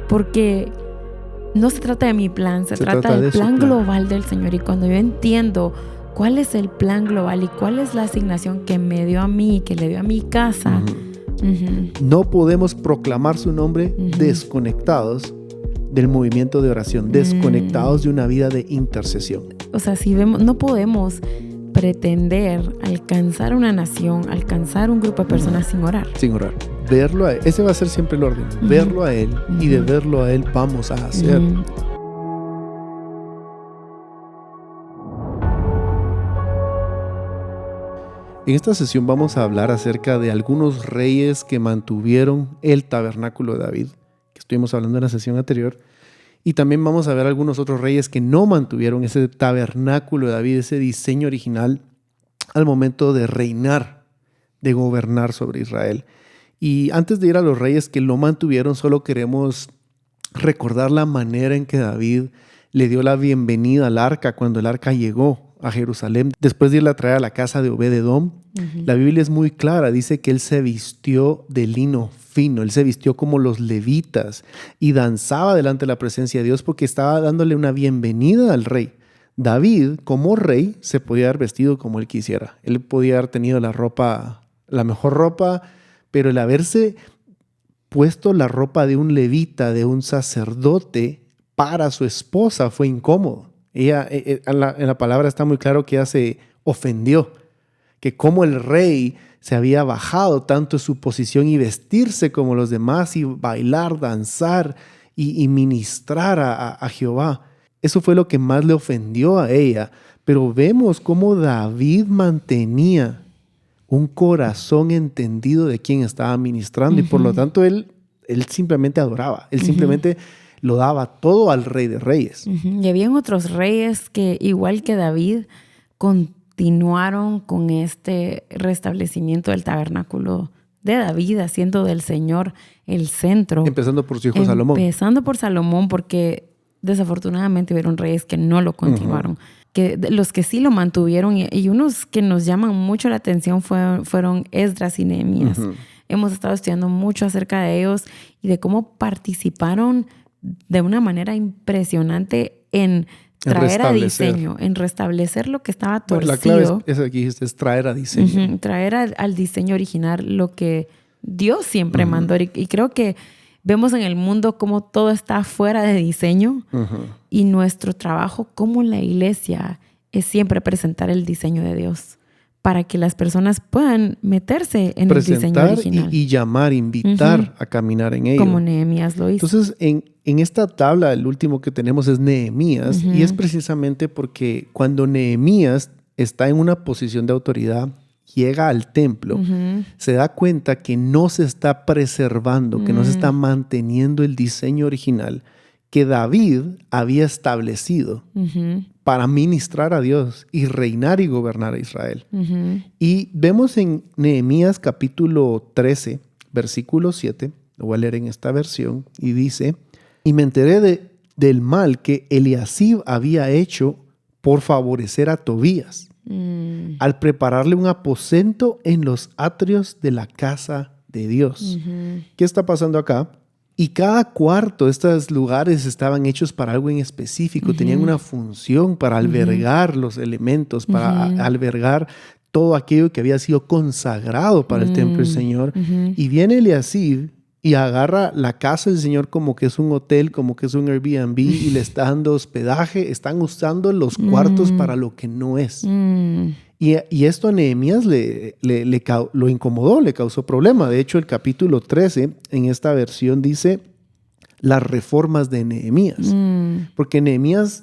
porque no se trata de mi plan, se trata del plan global del Señor. Y cuando yo entiendo cuál es el plan global y cuál es la asignación que me dio a mí, que le dio a mi casa, no podemos proclamar su nombre desconectados del movimiento de oración, desconectados de una vida de intercesión. O sea, si vemos, no podemos pretender alcanzar una nación, alcanzar un grupo de personas sin orar. Sin orar. Verlo a Él. Ese va a ser siempre el orden. Verlo a Él y de verlo a Él vamos a hacer. En esta sesión vamos a hablar acerca de algunos reyes que mantuvieron el tabernáculo de David, que estuvimos hablando en la sesión anterior. Y también vamos a ver algunos otros reyes que no mantuvieron ese tabernáculo de David, ese diseño original al momento de reinar, de gobernar sobre Israel. Y antes de ir a los reyes que lo mantuvieron, solo queremos recordar la manera en que David le dio la bienvenida al arca cuando el arca llegó a Jerusalén, después de irla a traer a la casa de Obed-Edom. La Biblia es muy clara, dice que él se vistió de lino fino, él se vistió como los levitas y danzaba delante de la presencia de Dios porque estaba dándole una bienvenida al rey. David, como rey, se podía haber vestido como él quisiera. Él podía haber tenido la mejor ropa, pero el haberse puesto la ropa de un levita, de un sacerdote, para su esposa fue incómodo. Ella, en la palabra está muy claro que ella se ofendió, que como el rey se había bajado tanto su posición y vestirse como los demás y bailar, danzar y ministrar a Jehová. Eso fue lo que más le ofendió a ella. Pero vemos cómo David mantenía un corazón entendido de quién estaba ministrando y por lo tanto él simplemente adoraba, él simplemente lo daba todo al Rey de Reyes. Y habían otros reyes que, igual que David, continuaron con este restablecimiento del tabernáculo de David, haciendo del Señor el centro. Empezando por su hijo Salomón. Empezando por Salomón, porque desafortunadamente hubieron reyes que no lo continuaron. Que los que sí lo mantuvieron y unos que nos llaman mucho la atención fueron Esdras y Nehemías. Hemos estado estudiando mucho acerca de ellos y de cómo participaron de una manera impresionante en traer a diseño, en restablecer lo que estaba torcido. La clave es aquí, es traer a diseño. Traer al diseño original lo que Dios siempre mandó. Y creo que vemos en el mundo cómo todo está fuera de diseño y nuestro trabajo como la iglesia es siempre presentar el diseño de Dios para que las personas puedan meterse en el diseño original. Y llamar, invitar a caminar en ello. Como Nehemías lo hizo. Entonces, en esta tabla, el último que tenemos es Nehemías, y es precisamente porque cuando Nehemías está en una posición de autoridad, llega al templo, se da cuenta que no se está preservando, que no se está manteniendo el diseño original que David había establecido para ministrar a Dios y reinar y gobernar a Israel. Y vemos en Nehemías capítulo 13, versículo 7, lo voy a leer en esta versión, y dice: y me enteré del mal que Eliasib había hecho por favorecer a Tobías, al prepararle un aposento en los atrios de la casa de Dios. ¿Qué está pasando acá? Y cada cuarto de estos lugares estaban hechos para algo en específico, tenían una función para albergar los elementos, para albergar todo aquello que había sido consagrado para el templo del Señor. Y viene Eliasib y agarra la casa del Señor como que es un hotel, como que es un Airbnb y le está dando hospedaje. Están usando los cuartos para lo que no es. Y esto a Nehemías lo incomodó, le causó problema. De hecho, el capítulo 13 en esta versión dice las reformas de Nehemías. Porque Nehemías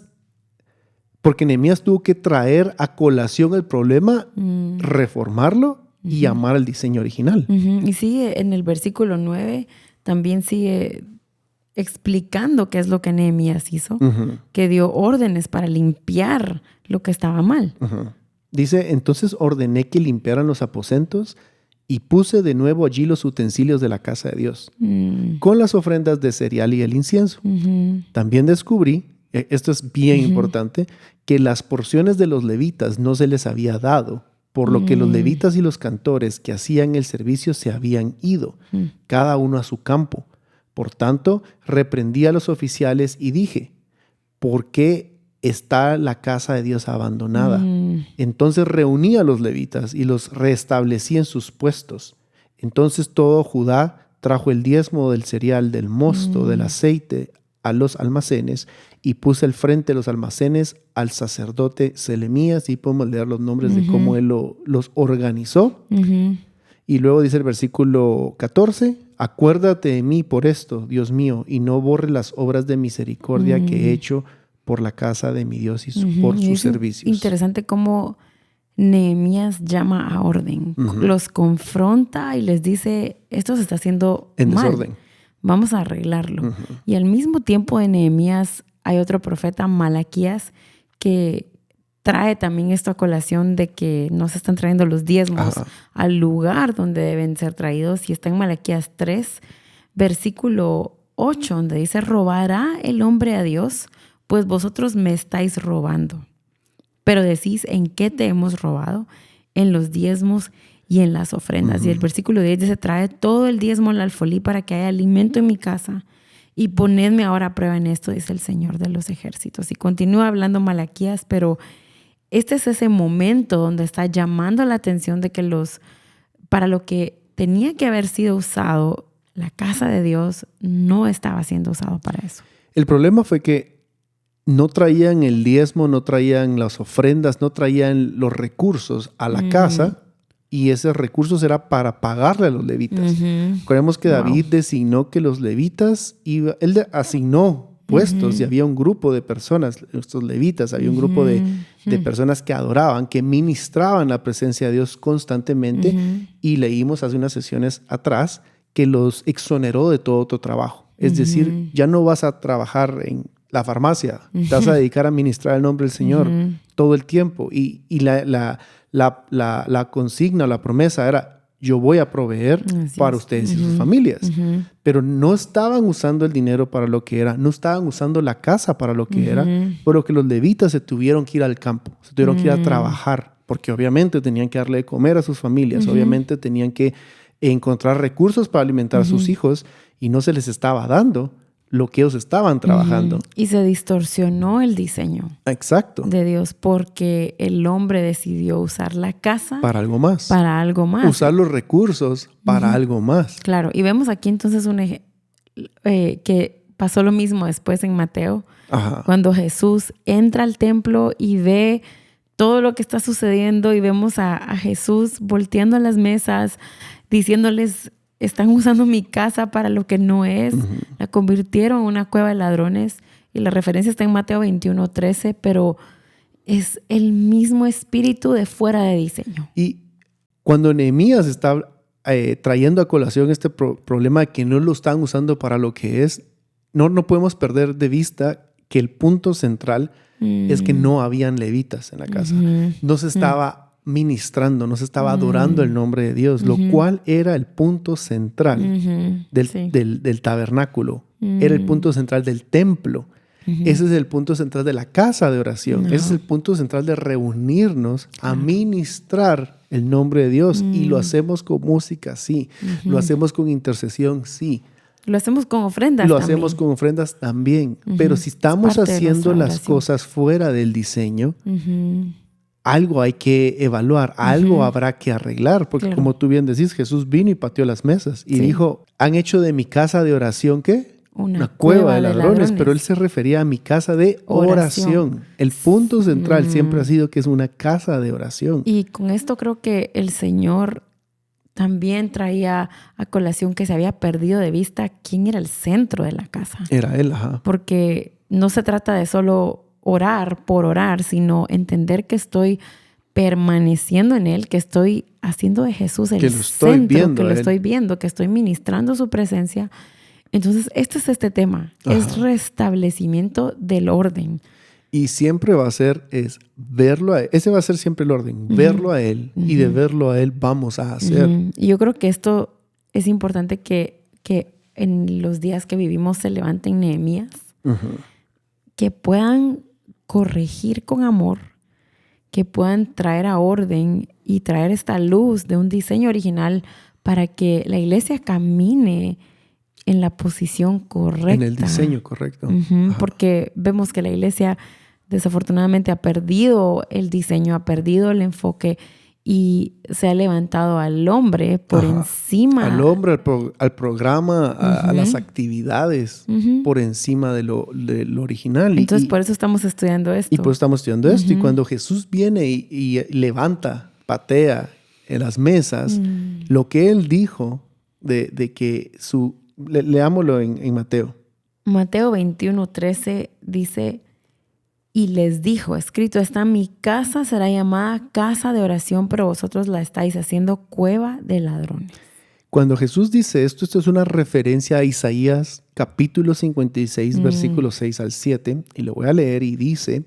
tuvo que traer a colación el problema, reformarlo y llamar al diseño original. Y sigue en el versículo 9, también sigue explicando qué es lo que Nehemías hizo, que dio órdenes para limpiar lo que estaba mal. Dice: entonces ordené que limpiaran los aposentos y puse de nuevo allí los utensilios de la casa de Dios, con las ofrendas de cereal y el incienso. También descubrí, esto es bien importante, que las porciones de los levitas no se les había dado, por lo que los levitas y los cantores que hacían el servicio se habían ido, cada uno a su campo. Por tanto, reprendí a los oficiales y dije, ¿por qué está la casa de Dios abandonada? Entonces reuní a los levitas y los restablecí en sus puestos. Entonces todo Judá trajo el diezmo del cereal, del mosto, del aceite a los almacenes, y puse al frente de los almacenes al sacerdote Selemías, y podemos leer los nombres de cómo él los organizó. Y luego dice el versículo 14, acuérdate de mí por esto, Dios mío, y no borre las obras de misericordia que he hecho por la casa de mi Dios y por sus servicios. Interesante cómo Nehemías llama a orden, los confronta y les dice, esto se está haciendo en mal, desorden. Vamos a arreglarlo. Y al mismo tiempo de Nehemías hay otro profeta, Malaquías, que trae también esto a colación de que no se están trayendo los diezmos al lugar donde deben ser traídos. Y está en Malaquías 3, versículo 8, donde dice, ¿robará el hombre a Dios? Pues vosotros me estáis robando. Pero decís, ¿en qué te hemos robado? En los diezmos y en las ofrendas. Y el versículo 10 dice, trae todo el diezmo al alfolí para que haya alimento en mi casa. Y ponedme ahora a prueba en esto, dice el Señor de los ejércitos. Y continúa hablando Malaquías, pero este es ese momento donde está llamando la atención de que para lo que tenía que haber sido usado, la casa de Dios no estaba siendo usado para eso. El problema fue que no traían el diezmo, no traían las ofrendas, no traían los recursos a la casa, y esos recursos era para pagarle a los levitas. Recordemos que David designó que los levitas, él asignó puestos y había un grupo de personas, estos levitas, había un grupo de personas que adoraban, que ministraban la presencia de Dios constantemente, y leímos hace unas sesiones atrás que los exoneró de todo otro trabajo. Es decir, ya no vas a trabajar en la farmacia, te vas a dedicar a ministrar el nombre del Señor todo el tiempo. Y la consigna, la promesa era, yo voy a proveer para ustedes y sus familias. Pero no estaban usando el dinero para lo que era, no estaban usando la casa para lo que era, por lo que los levitas se tuvieron que ir al campo, se tuvieron que ir a trabajar, porque obviamente tenían que darle de comer a sus familias, obviamente tenían que encontrar recursos para alimentar a sus hijos, y no se les estaba dando lo que ellos estaban trabajando. Y se distorsionó el diseño de Dios porque el hombre decidió usar la casa para algo más. Para algo más. Usar los recursos para algo más. Claro, y vemos aquí entonces que pasó lo mismo después en Mateo, cuando Jesús entra al templo y ve todo lo que está sucediendo, y vemos a Jesús volteando a las mesas, diciéndoles, están usando mi casa para lo que no es. La convirtieron en una cueva de ladrones. Y la referencia está en Mateo 21:13, pero es el mismo espíritu de fuera de diseño. Y cuando Nehemías está trayendo a colación este problema de que no lo están usando para lo que es, no podemos perder de vista que el punto central es que no habían levitas en la casa. No se estaba ministrando, no se estaba adorando el nombre de Dios, lo cual era el punto central del tabernáculo, era el punto central del templo. Ese es el punto central de la casa de oración. Ese es el punto central de reunirnos a ministrar el nombre de Dios. Y lo hacemos con música, sí. Lo hacemos con intercesión, sí. Lo hacemos con ofrendas también. Hacemos con ofrendas también. Pero si estamos haciendo las cosas fuera del diseño, algo hay que evaluar, algo habrá que arreglar, porque como tú bien decís, Jesús vino y pateó las mesas y dijo, han hecho de mi casa de oración, ¿qué? Una cueva de ladrones, pero él se refería a mi casa de oración. El punto central siempre ha sido que es una casa de oración. Y con esto creo que el Señor también traía a colación que se había perdido de vista quién era el centro de la casa. Era él, Porque no se trata de solo orar por orar, sino entender que estoy permaneciendo en Él, que estoy haciendo de Jesús el centro, que lo estoy viendo, que estoy ministrando su presencia. Entonces, este es este tema, es restablecimiento del orden. Y siempre va a ser, verlo a Él. Ese va a ser siempre el orden, verlo a Él, y de verlo a Él vamos a hacer. Y yo creo que esto es importante que en los días que vivimos se levanten Nehemías, que puedan corregir con amor, que puedan traer a orden y traer esta luz de un diseño original para que la iglesia camine en la posición correcta. En el diseño correcto. Porque vemos que la iglesia desafortunadamente ha perdido el diseño, ha perdido el enfoque y se ha levantado al hombre por encima. Al hombre, al programa, a las actividades, por encima de lo original. Entonces, por eso estamos estudiando esto. Y por eso estamos estudiando esto. Y cuando Jesús viene y levanta, patea en las mesas, lo que él dijo de que leámoslo en Mateo. Mateo 21:13 dice: y les dijo, escrito está, mi casa será llamada casa de oración, pero vosotros la estáis haciendo cueva de ladrones. Cuando Jesús dice esto es una referencia a Isaías capítulo 56, versículos 6 al 7, y lo voy a leer y dice: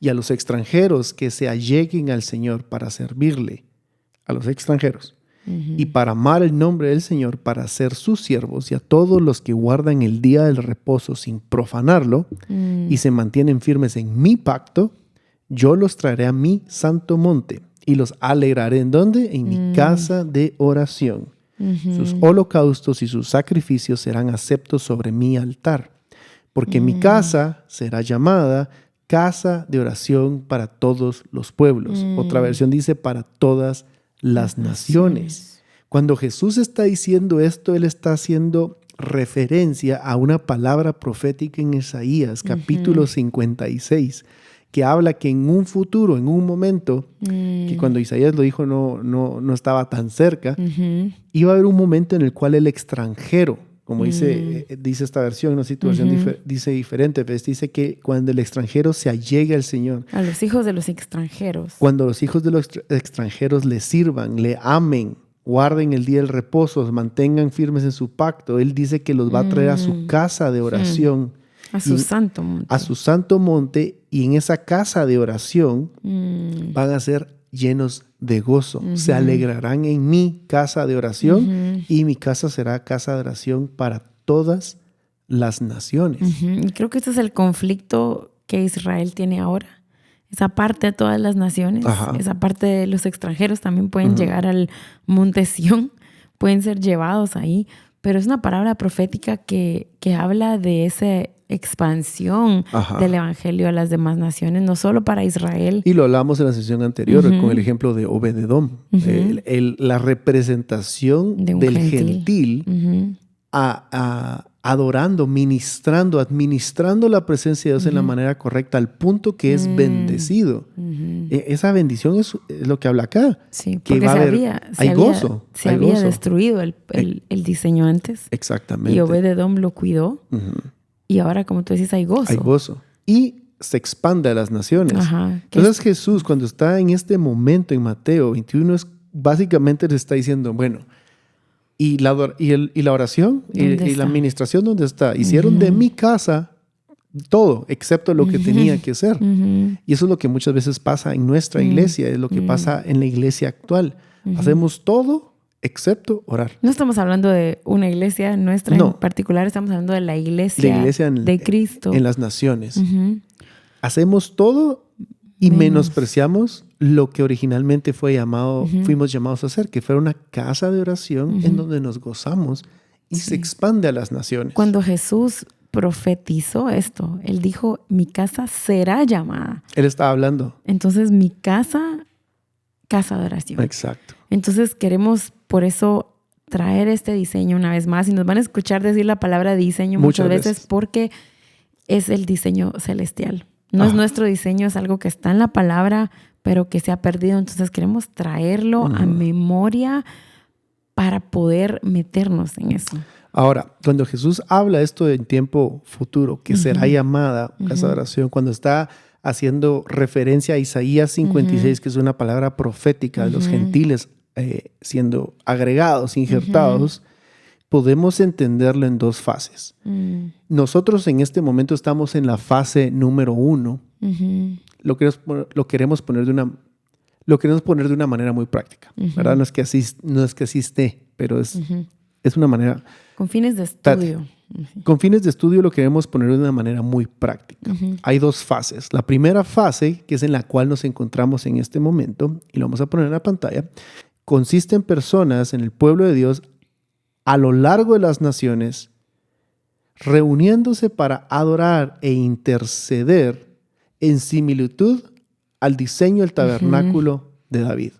y a los extranjeros que se alleguen al Señor para servirle, a los extranjeros, y para amar el nombre del Señor, para ser sus siervos, y a todos los que guardan el día del reposo sin profanarlo y se mantienen firmes en mi pacto, yo los traeré a mi santo monte y los alegraré. ¿En dónde? En mi casa de oración. Sus holocaustos y sus sacrificios serán aceptos sobre mi altar, porque mi casa será llamada casa de oración para todos los pueblos. Otra versión dice para todas las naciones. Cuando Jesús está diciendo esto, él está haciendo referencia a una palabra profética en Isaías, capítulo 56, que habla que en un futuro, en un momento, que cuando Isaías lo dijo no estaba tan cerca, iba a haber un momento en el cual el extranjero, como dice esta versión, no sé si tu versión dice diferente, pero dice que cuando el extranjero se allegue al Señor. A los hijos de los extranjeros. Cuando los hijos de los extranjeros le sirvan, le amen, guarden el día del reposo, mantengan firmes en su pacto, él dice que los va a traer a su casa de oración. A su santo monte. A su santo monte, y en esa casa de oración van a ser llenos de gozo. Se alegrarán en mi casa de oración y mi casa será casa de oración para todas las naciones. Y creo que este es el conflicto que Israel tiene ahora. Esa parte de todas las naciones, esa parte de los extranjeros también pueden llegar al monte Sión, pueden ser llevados ahí, pero es una palabra profética que habla de esa expansión del evangelio a las demás naciones, no solo para Israel. Y lo hablamos en la sesión anterior con el ejemplo de Obed-Edom, la representación del gentil adorando, ministrando, administrando la presencia de Dios en la manera correcta, al punto que es bendecido. Esa bendición es lo que habla acá. Sí, que porque hay gozo. Se había destruido el diseño antes. Exactamente. Y Obed-Edom lo cuidó. Y ahora, como tú dices, hay gozo. Hay gozo. Y se expande a las naciones. Entonces Jesús, cuando está en este momento en Mateo 21, básicamente le está diciendo, bueno, ¿y la oración? ¿Y la administración dónde está? Hicieron de mi casa todo, excepto lo que tenía que hacer. Y eso es lo que muchas veces pasa en nuestra iglesia, es lo que pasa en la iglesia actual. Hacemos todo excepto orar. No estamos hablando de una iglesia nuestra en particular, estamos hablando de la iglesia de Cristo. En las naciones. Hacemos todo y menospreciamos lo que originalmente fuimos llamados a hacer, que fuera una casa de oración en donde nos gozamos y se expande a las naciones. Cuando Jesús profetizó esto, él dijo, mi casa será llamada. Él estaba hablando. Entonces, mi casa de oración. Exacto. Entonces, queremos por eso traer este diseño una vez más, y nos van a escuchar decir la palabra diseño muchas veces porque es el diseño celestial. No es nuestro diseño, es algo que está en la palabra, pero que se ha perdido. Entonces queremos traerlo a memoria para poder meternos en eso. Ahora, cuando Jesús habla esto en tiempo futuro, que será llamada casa de oración, cuando está haciendo referencia a Isaías 56, que es una palabra profética de los gentiles siendo agregados, injertados, podemos entenderlo en dos fases. Nosotros en este momento estamos en la fase número 1. Lo queremos poner de una manera muy práctica, ¿verdad? No es que así esté, pero es una manera... Con fines de estudio. Con fines de estudio lo queremos poner de una manera muy práctica. Hay dos fases. La primera fase, que es en la cual nos encontramos en este momento, y lo vamos a poner en la pantalla, consiste en personas en el pueblo de Dios a lo largo de las naciones reuniéndose para adorar e interceder en similitud al diseño del tabernáculo de David.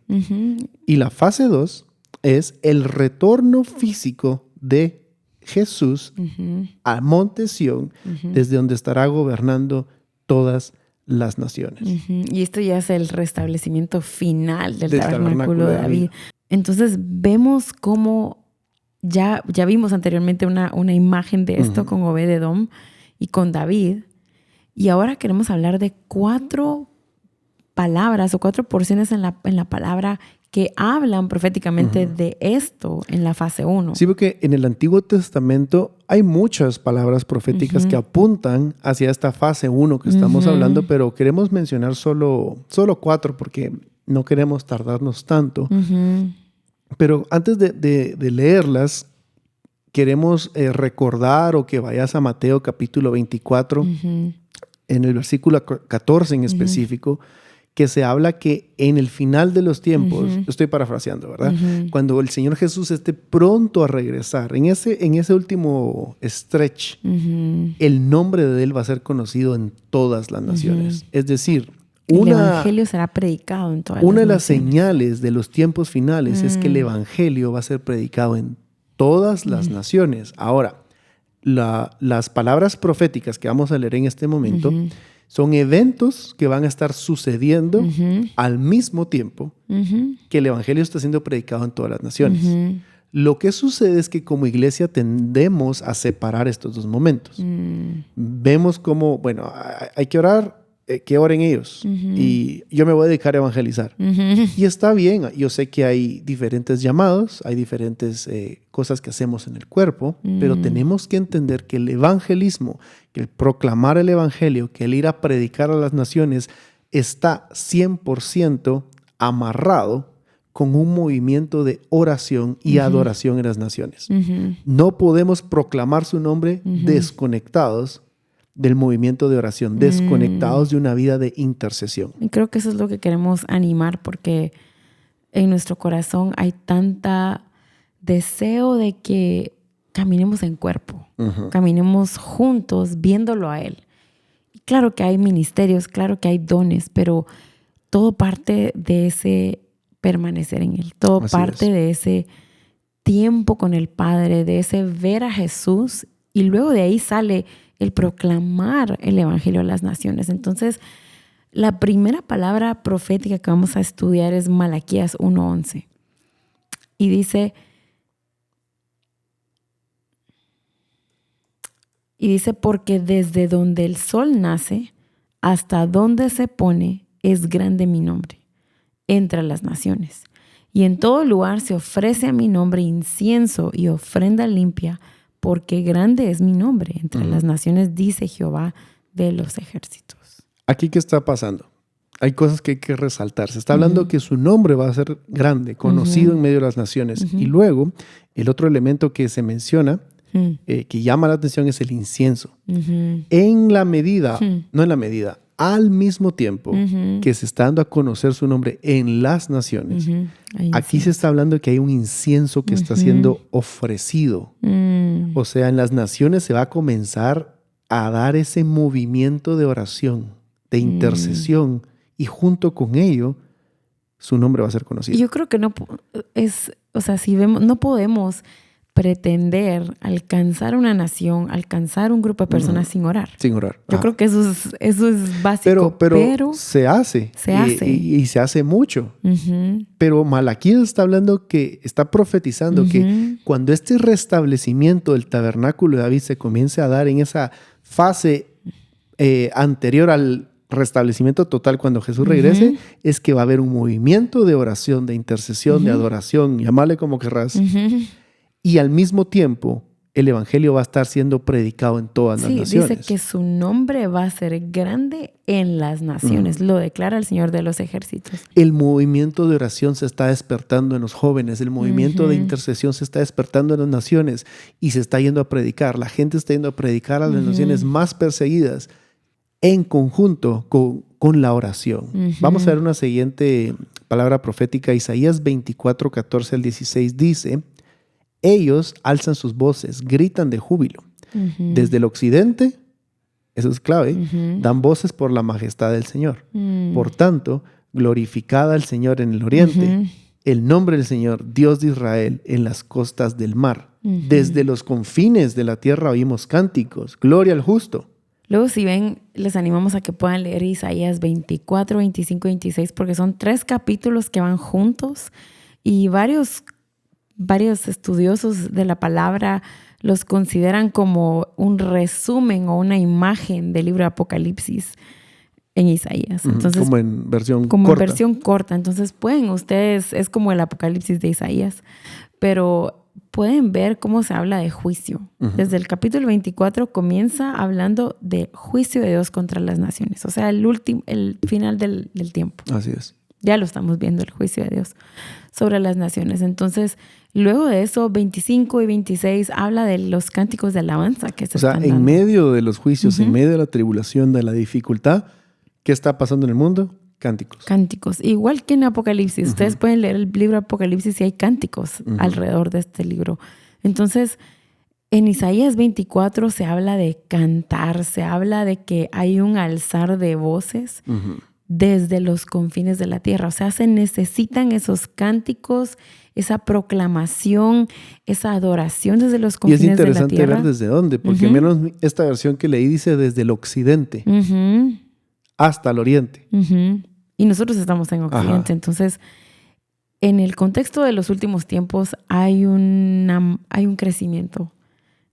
Y la fase 2 es el retorno físico de Jesús al monte Sión, desde donde estará gobernando todas las naciones. Y esto ya es el restablecimiento final del tabernáculo de David. Entonces vemos cómo ya vimos anteriormente una imagen de esto con Obed-Edom y con David. Y ahora queremos hablar de 4 palabras o 4 porciones en la palabra que hablan proféticamente de esto en la fase 1. Sí, porque en el Antiguo Testamento hay muchas palabras proféticas que apuntan hacia esta fase 1 que estamos hablando, pero queremos mencionar solo 4 porque no queremos tardarnos tanto. Pero antes de leerlas, queremos recordar o que vayas a Mateo capítulo 24, en el versículo 14 en específico, que se habla que en el final de los tiempos, estoy parafraseando, ¿verdad? Cuando el Señor Jesús esté pronto a regresar, en ese último stretch, el nombre de Él va a ser conocido en todas las naciones. Es decir, el evangelio será predicado en todas las naciones. Una de las señales de los tiempos finales es que el evangelio va a ser predicado en todas las naciones. Ahora, las palabras proféticas que vamos a leer en este momento son eventos que van a estar sucediendo al mismo tiempo que el evangelio está siendo predicado en todas las naciones. Lo que sucede es que como iglesia tendemos a separar estos dos momentos. Vemos como, bueno, hay que orar, que oren ellos y yo me voy a dedicar a evangelizar. Y está bien, yo sé que hay diferentes llamados, hay diferentes cosas que hacemos en el cuerpo, pero tenemos que entender que el evangelismo, que el proclamar el evangelio, que el ir a predicar a las naciones está 100% amarrado con un movimiento de oración y adoración en las naciones. No podemos proclamar su nombre desconectados del movimiento de oración, desconectados de una vida de intercesión. Y creo que eso es lo que queremos animar, porque en nuestro corazón hay tanta deseo de que caminemos en cuerpo, caminemos juntos viéndolo a Él. Y claro que hay ministerios, claro que hay dones, pero todo parte de ese permanecer en Él, todo parte de ese tiempo con el Padre, de ese ver a Jesús, y luego de ahí sale el proclamar el evangelio a las naciones. Entonces, la primera palabra profética que vamos a estudiar es Malaquías 1:11. Y dice, porque desde donde el sol nace hasta donde se pone es grande mi nombre entre las naciones. Y en todo lugar se ofrece a mi nombre incienso y ofrenda limpia, porque grande es mi nombre entre las naciones, dice Jehová de los ejércitos. Aquí, ¿qué está pasando? Hay cosas que hay que resaltar. Se está hablando que su nombre va a ser grande, conocido en medio de las naciones. Y luego, el otro elemento que se menciona, que llama la atención, es el incienso. En la medida, no en la medida, al mismo tiempo que se está dando a conocer su nombre en las naciones, aquí se está hablando de que hay un incienso que está siendo ofrecido. O sea, en las naciones se va a comenzar a dar ese movimiento de oración, de intercesión, y junto con ello, su nombre va a ser conocido. Yo creo que si vemos, no podemos pretender alcanzar una nación, alcanzar un grupo de personas sin orar. Sin orar. Yo creo que eso es básico. Pero se hace. Y se hace mucho. Pero Malaquías está hablando está profetizando que cuando este restablecimiento del tabernáculo de David se comience a dar en esa fase anterior al restablecimiento total, cuando Jesús regrese, es que va a haber un movimiento de oración, de intercesión, de adoración, llamarle como querrás. Y al mismo tiempo, el evangelio va a estar siendo predicado en todas las naciones. Dice que su nombre va a ser grande en las naciones. Lo declara el Señor de los ejércitos. El movimiento de oración se está despertando en los jóvenes. El movimiento de intercesión se está despertando en las naciones y se está yendo a predicar. La gente está yendo a predicar a las naciones más perseguidas en conjunto con la oración. Vamos a ver una siguiente palabra profética. Isaías 24, 14 al 16 dice: ellos alzan sus voces, gritan de júbilo. Desde el occidente, eso es clave, dan voces por la majestad del Señor. Por tanto, glorificad al Señor en el oriente, el nombre del Señor, Dios de Israel, en las costas del mar. Desde los confines de la tierra oímos cánticos. Gloria al justo. Luego, si ven, les animamos a que puedan leer Isaías 24, 25 y 26, porque son 3 capítulos que van juntos y varios estudiosos de la palabra los consideran como un resumen o una imagen del libro de Apocalipsis en Isaías. Entonces, como en versión como corta. en versión corta. Entonces pueden ustedes, es como el Apocalipsis de Isaías, pero pueden ver cómo se habla de juicio. Desde el capítulo 24 comienza hablando de juicio de Dios contra las naciones. O sea, el final del tiempo. Así es. Ya lo estamos viendo, el juicio de Dios sobre las naciones. Entonces, luego de eso, 25 y 26 habla de los cánticos de alabanza que se están dando. En medio de los juicios, en medio de la tribulación, de la dificultad, ¿qué está pasando en el mundo? Cánticos. Cánticos. Igual que en Apocalipsis. Ustedes pueden leer el libro de Apocalipsis y hay cánticos alrededor de este libro. Entonces, en Isaías 24 se habla de cantar, se habla de que hay un alzar de voces desde los confines de la tierra. O sea, se necesitan esos cánticos, esa proclamación, esa adoración desde los confines de la tierra. Y es interesante ver desde dónde, porque menos esta versión que leí dice desde el occidente hasta el oriente. Y nosotros estamos en occidente. Entonces, en el contexto de los últimos tiempos hay un crecimiento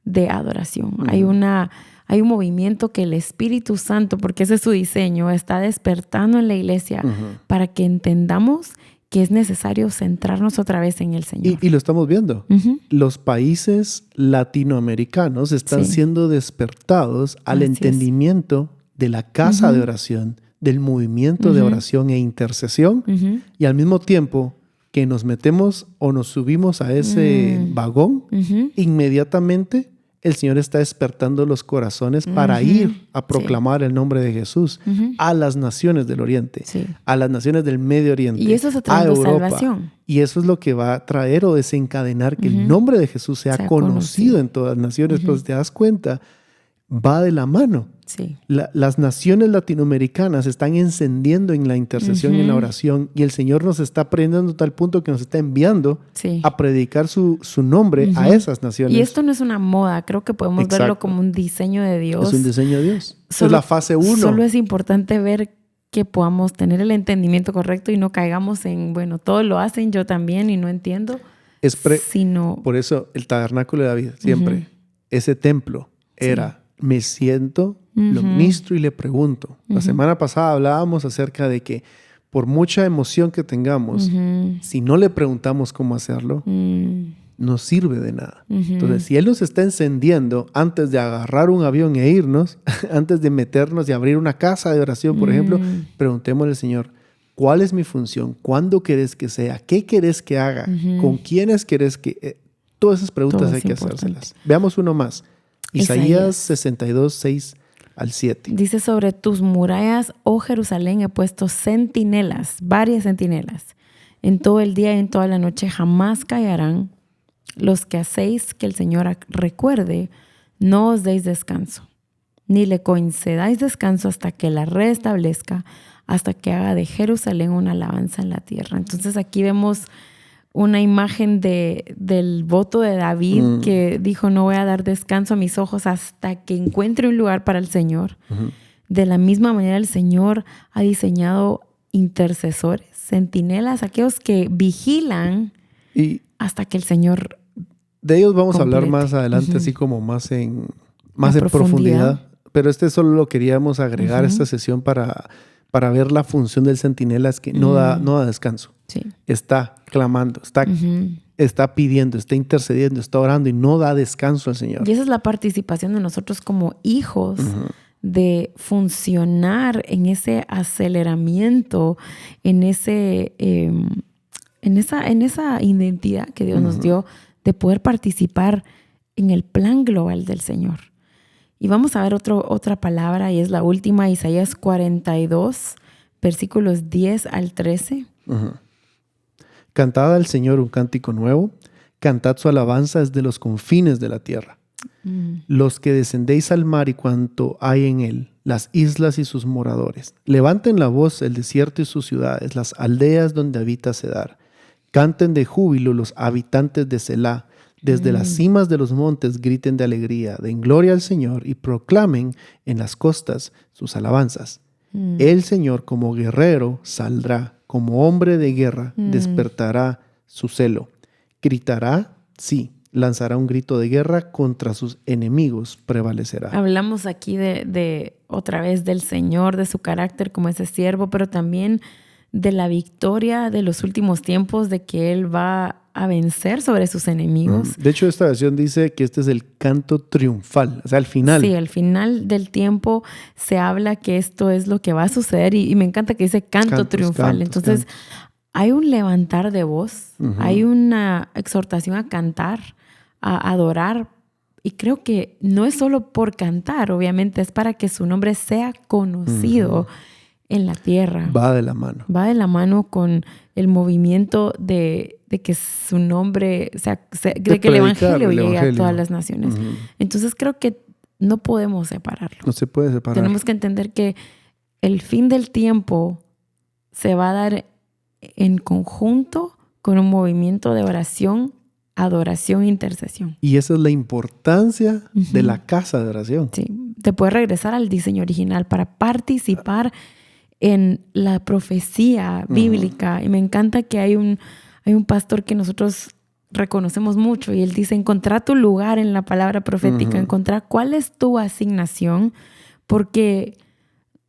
de adoración. Hay un movimiento que el Espíritu Santo, porque ese es su diseño, está despertando en la iglesia para que entendamos que es necesario centrarnos otra vez en el Señor. Y lo estamos viendo. Los países latinoamericanos están siendo despertados al entendimiento de la casa de oración, del movimiento de oración e intercesión, y al mismo tiempo que nos metemos o nos subimos a ese vagón, inmediatamente el Señor está despertando los corazones para ir a proclamar el nombre de Jesús a las naciones del Oriente, a las naciones del Medio Oriente, y eso está trayendo salvación. Y eso es lo que va a traer o desencadenar que el nombre de Jesús sea conocido en todas las naciones. Pues te das cuenta, va de la mano. Sí. Las naciones latinoamericanas están encendiendo en la intercesión y en la oración, y el Señor nos está prendiendo a tal punto que nos está enviando a predicar su nombre a esas naciones. Y esto no es una moda, creo que podemos verlo como un diseño de Dios. Es un diseño de Dios. Es la fase 1. Solo es importante ver que podamos tener el entendimiento correcto y no caigamos en, bueno, todos lo hacen, yo también y no entiendo. Por eso el tabernáculo de David, siempre, ese templo era... Me siento, lo ministro y le pregunto. La semana pasada hablábamos acerca de que por mucha emoción que tengamos, si no le preguntamos cómo hacerlo, no sirve de nada. Entonces, si Él nos está encendiendo antes de agarrar un avión e irnos, antes de meternos y abrir una casa de oración, por ejemplo, preguntémosle al Señor, ¿cuál es mi función? ¿Cuándo querés que sea? ¿Qué querés que haga? ¿Con quiénes querés que...? Todas esas preguntas hay que hacérselas. Veamos uno más. Isaías 62, 6 al 7. Dice, sobre tus murallas, oh Jerusalén, he puesto centinelas, varias centinelas. En todo el día y en toda la noche jamás callarán. Los que hacéis que el Señor recuerde, no os deis descanso, ni le concedáis descanso hasta que la restablezca, hasta que haga de Jerusalén una alabanza en la tierra. Entonces aquí vemos una imagen del voto de David que dijo, no voy a dar descanso a mis ojos hasta que encuentre un lugar para el Señor. De la misma manera el Señor ha diseñado intercesores, centinelas, aquellos que vigilan hasta que el Señor de ellos vamos a hablar más adelante, así como más en profundidad. Pero solo lo queríamos agregar a esta sesión para ver la función del centinela, es que no da descanso. Sí. Está clamando, está pidiendo, está intercediendo, está orando y no da descanso al Señor. Y esa es la participación de nosotros como hijos, de funcionar en ese aceleramiento, en esa identidad que Dios nos dio, de poder participar en el plan global del Señor. Y vamos a ver otra palabra, y es la última, Isaías 42, versículos 10 al 13. Cantad al Señor un cántico nuevo, cantad su alabanza desde los confines de la tierra. Los que descendéis al mar y cuanto hay en él, las islas y sus moradores. Levanten la voz el desierto y sus ciudades, las aldeas donde habita Cedar. Canten de júbilo los habitantes de Selá. Desde las cimas de los montes griten de alegría, den gloria al Señor y proclamen en las costas sus alabanzas. El Señor como guerrero saldrá, como hombre de guerra despertará su celo. Gritará, sí, lanzará un grito de guerra contra sus enemigos, prevalecerá. Hablamos aquí de otra vez del Señor, de su carácter como ese siervo, pero también de la victoria de los últimos tiempos, de que Él va a vencer sobre sus enemigos. De hecho, esta versión dice que este es el canto triunfal, o sea, al final. Sí, al final del tiempo se habla que esto es lo que va a suceder y me encanta que dice canto triunfal. Entonces, hay un levantar de voz, hay una exhortación a cantar, a adorar. Y creo que no es solo por cantar, obviamente, es para que su nombre sea conocido en la tierra. Va de la mano. Va de la mano con el movimiento de que su nombre, de que el evangelio llegue a todas las naciones. Entonces creo que no podemos separarlo. No se puede separar. Tenemos que entender que el fin del tiempo se va a dar en conjunto con un movimiento de oración, adoración e intercesión. Y esa es la importancia de la casa de oración. Sí, te puedes regresar al diseño original para participar en la profecía bíblica. Y me encanta que hay un pastor que nosotros reconocemos mucho y él dice, encontrar tu lugar en la palabra profética, encontrar cuál es tu asignación, porque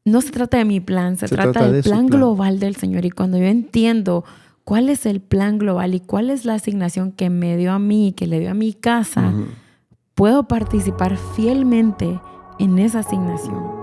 no se trata de mi plan, se trata del plan global del Señor. Y cuando yo entiendo cuál es el plan global y cuál es la asignación que me dio a mí, que le dio a mi casa, puedo participar fielmente en esa asignación.